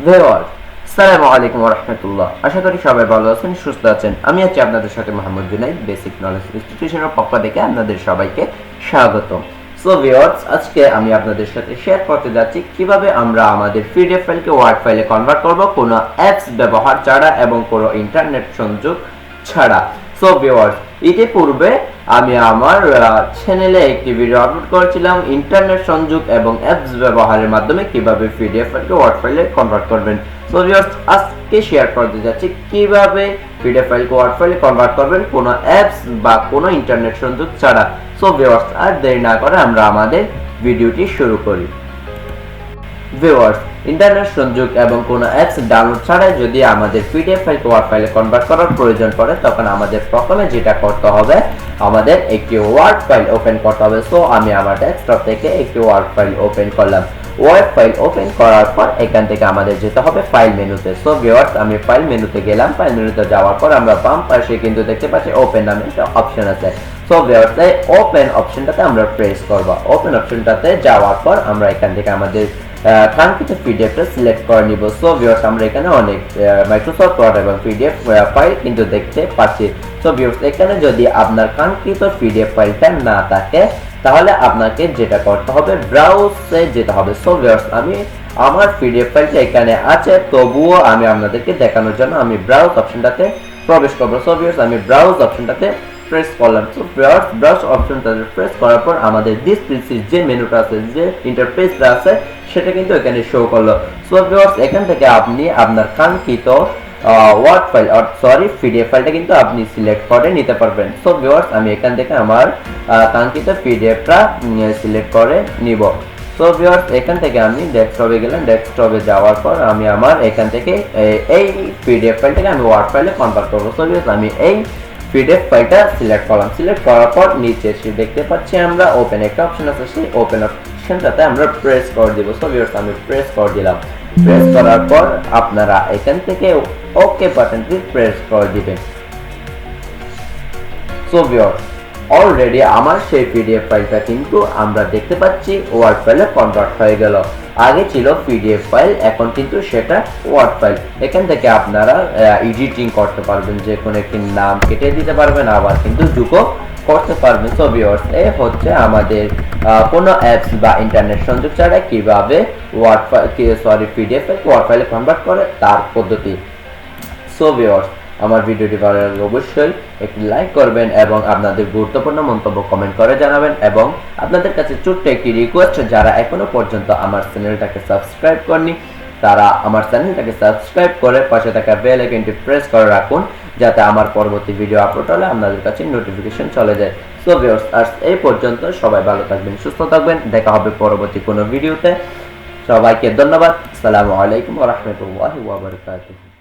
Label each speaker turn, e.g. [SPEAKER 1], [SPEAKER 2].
[SPEAKER 1] Viewers, আসসালামু আলাইকুম ওয়া রাহমাতুল্লাহ। আশা করি সবাই ভালো আছেন, সুস্থ আছেন। আমি আছি আপনাদের সাথে মোহাম্মদ জুনাইদ, বেসিক নলেজ ইনস্টিটিউশনের পক্ষ থেকে আপনাদের সবাইকে স্বাগতম। সো ভিউয়ার্স, আজকে আমি আপনাদের সাথে শেয়ার করতে যাচ্ছি কিভাবে আমরা আমাদের পিডিএফ ফাইলকে ওয়ার্ড ফাইলে কনভার্ট করব কোনো অ্যাপস ব্যবহার ছাড়া এবং কোনো ইন্টারনেট সংযোগ ছাড়া। সো ভিউয়ার্স, ইতিপূর্বে আমি আমার চ্যানেলে একটি ভিডিও আপলোড করেছিলাম ইন্টারনেট সংযোগ এবং অ্যাপস ব্যবহারের মাধ্যমে কিভাবে পিডিএফ ফাইলকে ওয়ার্ড ফাইলে কনভার্ট করবেন। সো ভিউয়ার্স, আজকে শেয়ার করতে যাচ্ছি কিভাবে পিডিএফ ফাইলকে ওয়ার্ড ফাইলে কনভার্ট করবেন কোনো অ্যাপস বা কোনো ইন্টারনেট সংযোগ ছাড়া। সো ভিউয়ার্স, আর দেরি না করে আমরা আমাদের ভিডিওটি শুরু করি। ভিউয়ার্স, ইন্টারনেট সংযোগ এবং কোনো অ্যাপস ডাউনলোড ছাড়াই যদি আমাদের পিডিএফ ফাইলকে ওয়ার্ড ফাইলে কনভার্ট করার প্রয়োজন পড়ে, তখন আমাদের প্রথমে যেটা করতে হবে, আমাদের একটি ওয়ার্ড ফাইল ওপেন করতে হবে। সো আমি আমার ডেস্কটপ থেকে একটি ওয়ার্ড ফাইল ওপেন করলাম। ওয়ার্ড ফাইল ওপেন করার পর এখান থেকে আমাদের যেতে হবে ফাইল মেনুতে। সো ভিউয়ার্স, আমি ফাইল মেনুতে গেলাম। ফাইল মেনুতে যাওয়ার পর আমরা বাম পাশে কিন্তু দেখতে পাচ্ছি ওপেন নামে একটা অপশন আছে। সো ভিউয়ার্স, এই ওপেন অপশনটাতে আমরা প্রেস করব। ওপেন অপশনটাতে যাওয়ার পর আমরা এখান থেকে আমাদের কাঙ্ক্ষিত পিডিএফটা সিলেক্ট করে নিব। সো ভিউয়ার্স, আমরা এখানে অনেক মাইক্রোসফট ওয়ার্ড এবং পিডিএফ ফাইল কিন্তু দেখতে পাচ্ছি। সো ভিউয়ার্স, এখানে যদি আপনার কাঙ্ক্ষিত পিডিএফ ফাইলটা না থাকে, তাহলে আপনাকে যেটা করতে হবে, ব্রাউজে যেতে হবে। সো ভিউয়ার্স, আমি আমার পিডিএফ ফাইলটা এখানে আছে, তবুও আমি আপনাদেরকে দেখানোর জন্য আমি ব্রাউজ অপশনটাতে প্রবেশ করব। সো ভিউয়ার্স, আমি ব্রাউজ অপশনটাতে প্রেস করলাম। সো ভিউয়ার্স, ব্রাউজ অপশনটাতে প্রেস করার পর আমাদের ডিসপ্লে যে মেনুটা আছে, যে ইন্টারফেসটা আছে, সেটা কিন্তু এখানে শো করলো। সো ভিউয়ার্স, এখান থেকে আপনি আপনার কাঙ্ক্ষিত ওয়ার্ড ফাইল পিডিএফ ফাইলটা কিন্তু আপনি সিলেক্ট করে নিতে পারবেন। সো ভিউয়ার্স, আমি এখান থেকে আমার কাঙ্ক্ষিত পিডিএফটা সিলেক্ট করে নিব। সো ভিউয়ার্স, এখান থেকে আমি ডেস্কটপে গেলাম। ডেস্কটপে যাওয়ার পর আমি আমার এখান থেকে এই পিডিএফ ফাইলটাকে আমি ওয়ার্ড ফাইলে কনভার্ট করব। সো ভিউয়ার্স, আমি এই পিডিএফ ফাইলটা সিলেক্ট করলাম। সিলেক্ট করার পর নিচে এসে দেখতে পাচ্ছি আমরা ওপেন একটা অপশন আছে, সেই ওপেন অপশনটাতে আমরা প্রেস করে দিব। সো ভিউয়ার্স, আমি প্রেস করে দিলাম। প্রেস করার পর আপনারা এখান থেকে ওকে বাটনটি প্রেস করে দিবেন। সো ভিউয়ার্স, অলরেডি আমার সেই পিডিএফ ফাইলটা কিন্তু আমরা দেখতে পাচ্ছি ওয়ার্ড ফাইলে কনভার্ট হয়ে গেল। আগে ছিল পিডিএফ ফাইল, এখন কিন্তু সেটা ওয়ার্ড ফাইল। এখান থেকে আপনারা এডিটিং করতে পারবেন, যে কোনো একটি নাম কেটে দিতে পারবেন, আবার কিন্তু যোগও করতে পারবেন। সো ভিউয়ার্স, এই হচ্ছে আমাদের কোনো অ্যাপস বা ইন্টারনেট সংযোগ ছাড়া কিভাবে পিডিএফ ওয়ার্ড ফাইলে কনভার্ট করে তার পদ্ধতি। সো ভিউয়ার্স, আমার ভিডিওটি ভালো লাগলে অবশ্যই একটি লাইক করবেন এবং আপনাদের গুরুত্বপূর্ণ মন্তব্য কমেন্ট করে জানাবেন। এবং আপনাদের কাছে ছোট্ট একটি রিকোয়েস্ট, যারা এখনো পর্যন্ত আমার চ্যানেলটাকে সাবস্ক্রাইব করেনি, তারা আমার চ্যানেলটাকে সাবস্ক্রাইব করে পাশে থাকা বেল আইকনটি প্রেস করে রাখুন, যাতে আমার পরবর্তী ভিডিও আপলোড হলে আপনাদের কাছে নোটিফিকেশন চলে যায়। সো ভিউয়ার্স, আজ এই পর্যন্ত। সবাই ভালো থাকবেন, সুস্থ থাকবেন। দেখা হবে পরবর্তী কোনো ভিডিওতে। সবাইকে ধন্যবাদ। আসসালামু আলাইকুম ওয়া রাহমাতুল্লাহি ওয়া বারাকাতুহু।